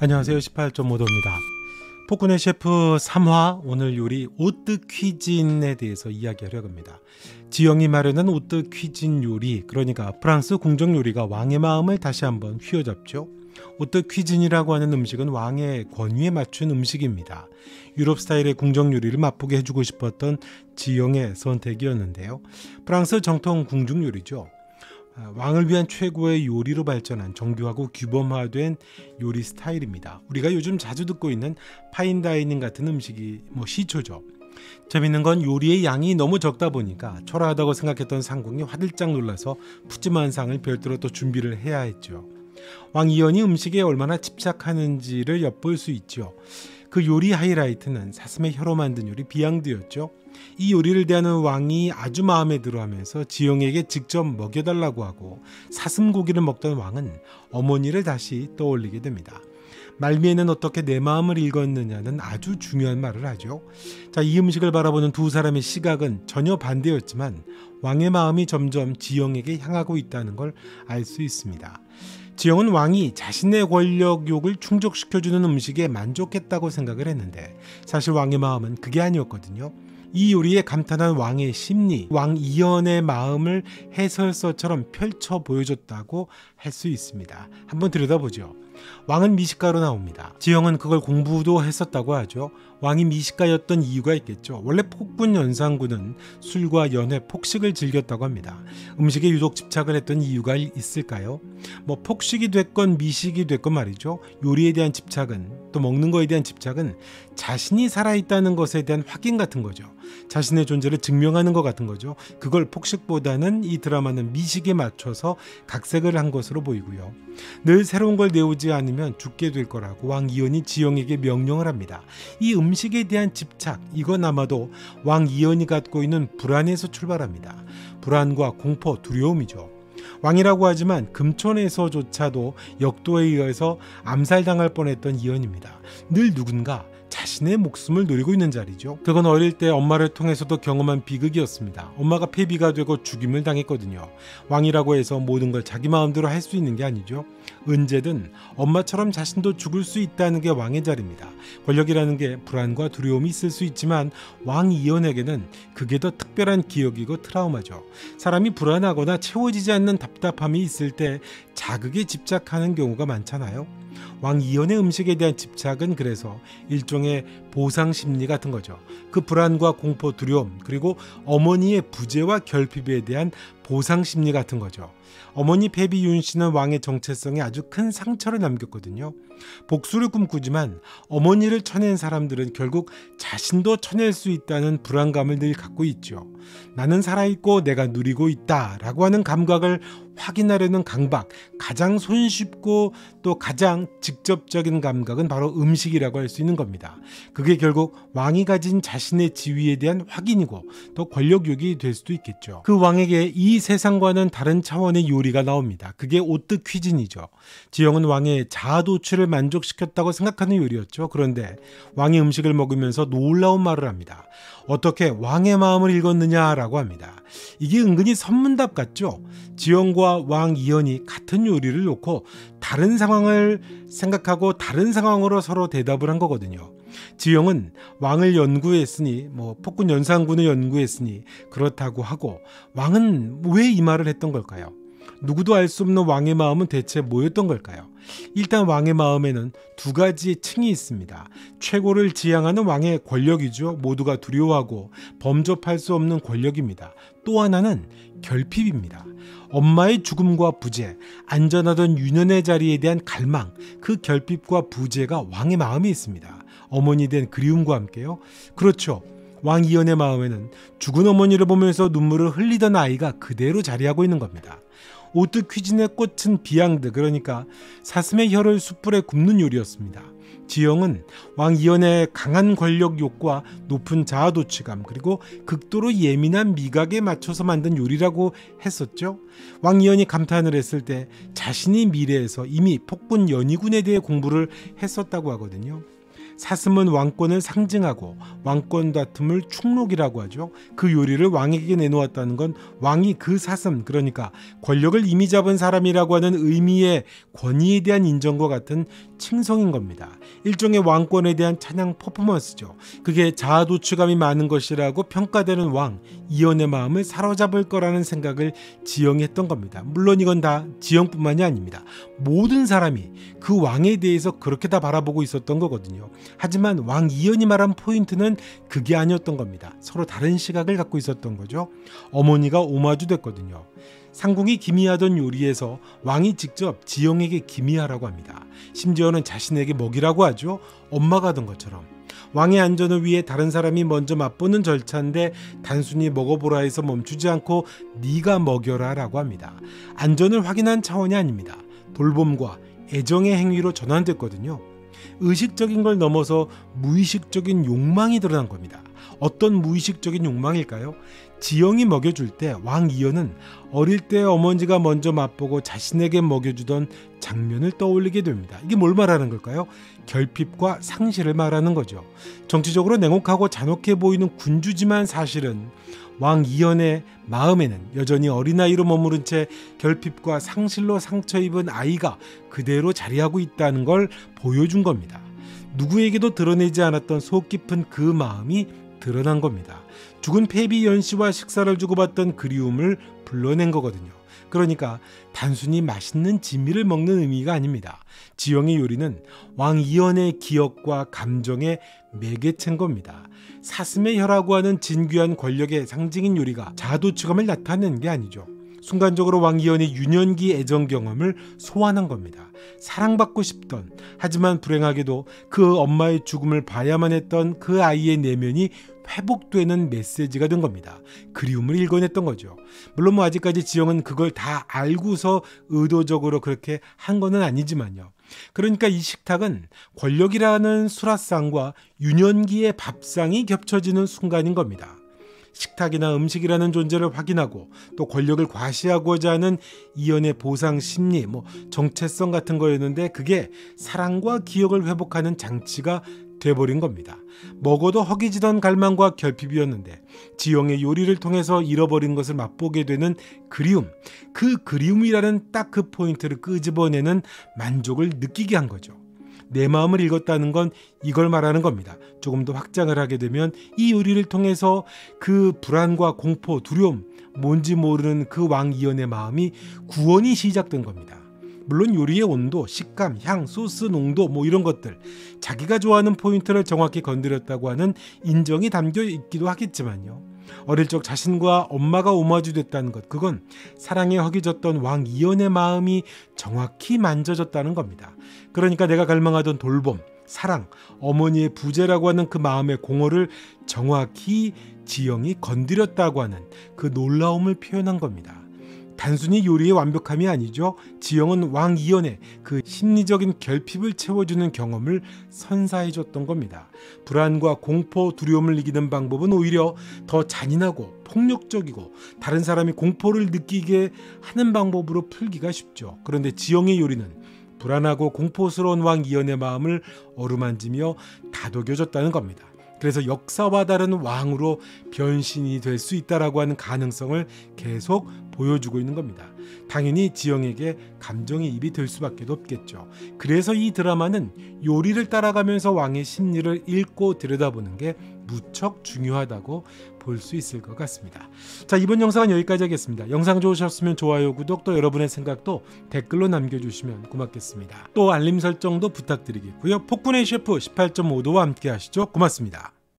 안녕하세요. 18.5도입니다. 폭군의 셰프 3화 오늘 요리 오뜨 퀴진에 대해서 이야기하려고 합니다. 지영이 마련한 오뜨 퀴진 요리, 그러니까 프랑스 궁정 요리가 왕의 마음을 다시 한번 휘어잡죠. 오뜨 퀴진이라고 하는 음식은 왕의 권위에 맞춘 음식입니다. 유럽 스타일의 궁정 요리를 맛보게 해주고 싶었던 지영의 선택이었는데요. 프랑스 정통 궁중 요리죠. 왕을 위한 최고의 요리로 발전한 정교하고 규범화된 요리 스타일입니다. 우리가 요즘 자주 듣고 있는 파인다이닝 같은 음식이 시초죠. 재밌는 건 요리의 양이 너무 적다 보니까 초라하다고 생각했던 상궁이 화들짝 놀라서 푸짐한 상을 별도로 또 준비를 해야 했죠. 왕 이연이 음식에 얼마나 집착하는지를 엿볼 수 있죠. 그 요리 하이라이트는 사슴의 혀로 만든 요리 비앙드였죠. 이 요리를 대하는 왕이 아주 마음에 들어하면서 지영에게 직접 먹여달라고 하고 사슴고기를 먹던 왕은 어머니를 다시 떠올리게 됩니다. 말미에는 어떻게 내 마음을 읽었느냐는 아주 중요한 말을 하죠. 이 음식을 바라보는 두 사람의 시각은 전혀 반대였지만 왕의 마음이 점점 지영에게 향하고 있다는 걸 알 수 있습니다. 지영은 왕이 자신의 권력욕을 충족시켜주는 음식에 만족했다고 생각을 했는데 사실 왕의 마음은 그게 아니었거든요. 이 요리에 감탄한 왕의 심리, 왕 이연의 마음을 해설서처럼 펼쳐 보여줬다고 할 수 있습니다. 한번 들여다보죠. 왕은 미식가로 나옵니다. 지영은 그걸 공부도 했었다고 하죠. 왕이 미식가였던 이유가 있겠죠. 원래 폭군 연산군은 술과 연회, 폭식을 즐겼다고 합니다. 음식에 유독 집착을 했던 이유가 있을까요? 폭식이 됐건 미식이 됐건 말이죠. 요리에 대한 집착은, 또 먹는 거에 대한 집착은 자신이 살아있다는 것에 대한 확인 같은 거죠. 자신의 존재를 증명하는 것 같은 거죠. 그걸 폭식보다는 이 드라마는 미식에 맞춰서 각색을 한 것으로 보이고요. 늘 새로운 걸 내오지 않으면 죽게 될 거라고 왕 이연이 지영에게 명령을 합니다. 이 음식에 대한 집착, 이건 아마도 왕 이연이 갖고 있는 불안에서 출발합니다. 불안과 공포, 두려움이죠. 왕이라고 하지만 금촌에서조차도 역도에 의해서 암살당할 뻔했던 이연입니다. 늘 누군가 자신의 목숨을 노리고 있는 자리죠. 그건 어릴 때 엄마를 통해서도 경험한 비극이었습니다. 엄마가 폐비가 되고 죽임을 당했거든요. 왕이라고 해서 모든 걸 자기 마음대로 할 수 있는 게 아니죠. 언제든 엄마처럼 자신도 죽을 수 있다는 게 왕의 자리입니다. 권력이라는 게 불안과 두려움이 있을 수 있지만 왕 이연에게는 그게 더 특별한 기억이고 트라우마죠. 사람이 불안하거나 채워지지 않는 답답함이 있을 때 자극에 집착하는 경우가 많잖아요. 왕 이연의 음식에 대한 집착은 그래서 일종의 보상 심리 같은 거죠. 그 불안과 공포, 두려움, 그리고 어머니의 부재와 결핍에 대한 보상 심리 같은 거죠. 어머니 패비윤 씨는 왕의 정체성에 아주 큰 상처를 남겼거든요. 복수를 꿈꾸지만 어머니를 쳐낸 사람들은 결국 자신도 쳐낼 수 있다는 불안감을 늘 갖고 있죠. 나는 살아있고 내가 누리고 있다라고 하는 감각을 확인하려는 강박, 가장 손쉽고 또 가장 직접적인 감각은 바로 음식이라고 할 수 있는 겁니다. 그게 결국 왕이 가진 자신의 지위에 대한 확인이고 또 권력욕이 될 수도 있겠죠. 그 왕에게 이 세상과는 다른 차원의 요리가 나옵니다. 그게 오뜨 퀴진이죠. 지영은 왕의 자아도취를 만족시켰다고 생각하는 요리였죠. 그런데 왕의 음식을 먹으면서 놀라운 말을 합니다. 어떻게 왕의 마음을 읽었느냐라고 합니다. 이게 은근히 선문답 같죠? 지영과 왕 이연이 같은 요리를 놓고 다른 상황을 생각하고 다른 상황으로 서로 대답을 한 거거든요. 지영은 왕을 연구했으니 폭군 연산군을 연구했으니 그렇다고 하고 왕은 왜 이 말을 했던 걸까요? 누구도 알 수 없는 왕의 마음은 대체 뭐였던 걸까요? 일단 왕의 마음에는 두 가지의 층이 있습니다. 최고를 지향하는 왕의 권력이죠. 모두가 두려워하고 범접할 수 없는 권력입니다. 또 하나는 결핍입니다. 엄마의 죽음과 부재, 안전하던 유년의 자리에 대한 갈망, 그 결핍과 부재가 왕의 마음에 있습니다. 어머니 된 그리움과 함께요. 그렇죠. 왕 이연의 마음에는 죽은 어머니를 보면서 눈물을 흘리던 아이가 그대로 자리하고 있는 겁니다. 오뜨 퀴진의 꽃은 비앙드, 그러니까 사슴의 혀를 숯불에 굽는 요리였습니다. 지영은 왕 이연의 강한 권력욕과 높은 자아도취감, 그리고 극도로 예민한 미각에 맞춰서 만든 요리라고 했었죠. 왕 이연이 감탄을 했을 때 자신이 미래에서 이미 폭군 연희군에 대해 공부를 했었다고 하거든요. 사슴은 왕권을 상징하고 왕권 다툼을 축록이라고 하죠. 그 요리를 왕에게 내놓았다는 건 왕이 그 사슴, 그러니까 권력을 이미 잡은 사람이라고 하는 의미의 권위에 대한 인정과 같은 칭송인 겁니다. 일종의 왕권에 대한 찬양 퍼포먼스죠. 그게 자아도취감이 많은 것이라고 평가되는 왕 이연의 마음을 사로잡을 거라는 생각을 지영이 했던 겁니다. 물론 이건 다 지영뿐만이 아닙니다. 모든 사람이 그 왕에 대해서 그렇게 다 바라보고 있었던 거거든요. 하지만 왕 이연이 말한 포인트는 그게 아니었던 겁니다. 서로 다른 시각을 갖고 있었던 거죠. 어머니가 오마주 됐거든요. 상궁이 기미하던 요리에서 왕이 직접 지영에게 기미하라고 합니다. 심지어는 자신에게 먹이라고 하죠. 엄마가 하던 것처럼. 왕의 안전을 위해 다른 사람이 먼저 맛보는 절차인데 단순히 먹어보라 해서 멈추지 않고 네가 먹여라 라고 합니다. 안전을 확인한 차원이 아닙니다. 돌봄과 애정의 행위로 전환됐거든요. 의식적인 걸 넘어서 무의식적인 욕망이 드러난 겁니다. 어떤 무의식적인 욕망일까요? 지영이 먹여줄 때 왕 이연은 어릴 때 어머니가 먼저 맛보고 자신에게 먹여주던 장면을 떠올리게 됩니다. 이게 뭘 말하는 걸까요? 결핍과 상실을 말하는 거죠. 정치적으로 냉혹하고 잔혹해 보이는 군주지만 사실은 왕 이연의 마음에는 여전히 어린아이로 머무른 채 결핍과 상실로 상처 입은 아이가 그대로 자리하고 있다는 걸 보여준 겁니다. 누구에게도 드러내지 않았던 속 깊은 그 마음이 드러난 겁니다. 죽은 패비 연씨와 식사를 주고받던 그리움을 불러낸 거거든요. 그러니까 단순히 맛있는 진미를 먹는 의미가 아닙니다. 지영의 요리는 왕 이연의 기억과 감정의 매개체인 겁니다. 사슴의 혀라고 하는 진귀한 권력의 상징인 요리가 자아도취감을 나타내는 게 아니죠. 순간적으로 왕 이연의 유년기 애정 경험을 소환한 겁니다. 사랑받고 싶던, 하지만 불행하게도 그 엄마의 죽음을 봐야만 했던 그 아이의 내면이 회복되는 메시지가 된 겁니다. 그리움을 일궈냈던 거죠. 물론 아직까지 지영은 그걸 다 알고서 의도적으로 그렇게 한 거는 아니지만요. 그러니까 이 식탁은 권력이라는 수라상과 유년기의 밥상이 겹쳐지는 순간인 겁니다. 식탁이나 음식이라는 존재를 확인하고 또 권력을 과시하고자 하는 이연의 보상 심리, 정체성 같은 거였는데 그게 사랑과 기억을 회복하는 장치가 돼버린 겁니다. 먹어도 허기지던 갈망과 결핍이었는데 지영의 요리를 통해서 잃어버린 것을 맛보게 되는 그리움, 그 그리움이라는 딱 그 포인트를 끄집어내는 만족을 느끼게 한 거죠. 내 마음을 읽었다는 건 이걸 말하는 겁니다. 조금 더 확장을 하게 되면 이 요리를 통해서 그 불안과 공포, 두려움, 뭔지 모르는 그 왕 이연의 마음이 구원이 시작된 겁니다. 물론 요리의 온도, 식감, 향, 소스 농도 이런 것들 자기가 좋아하는 포인트를 정확히 건드렸다고 하는 인정이 담겨 있기도 하겠지만요. 어릴 적 자신과 엄마가 오마주 됐다는 것, 그건 사랑에 허기졌던 왕 이연의 마음이 정확히 만져졌다는 겁니다. 그러니까 내가 갈망하던 돌봄, 사랑, 어머니의 부재라고 하는 그 마음의 공허를 정확히 지영이 건드렸다고 하는 그 놀라움을 표현한 겁니다. 단순히 요리의 완벽함이 아니죠. 지영은 왕 이연의 그 심리적인 결핍을 채워주는 경험을 선사해줬던 겁니다. 불안과 공포, 두려움을 이기는 방법은 오히려 더 잔인하고 폭력적이고 다른 사람이 공포를 느끼게 하는 방법으로 풀기가 쉽죠. 그런데 지영의 요리는 불안하고 공포스러운 왕 이연의 마음을 어루만지며 다독여줬다는 겁니다. 그래서 역사와 다른 왕으로 변신이 될 수 있다라고 하는 가능성을 계속 보여주고 있는 겁니다. 당연히 지영에게 감정이입이 될 수밖에 없겠죠. 그래서 이 드라마는 요리를 따라가면서 왕의 심리를 읽고 들여다보는 게 무척 중요하다고 볼 수 있을 것 같습니다. 자, 이번 영상은 여기까지 하겠습니다. 영상 좋으셨으면 좋아요, 구독, 또 여러분의 생각도 댓글로 남겨주시면 고맙겠습니다. 또 알림 설정도 부탁드리겠고요. 폭군의 셰프 18.5도와 함께 하시죠. 고맙습니다.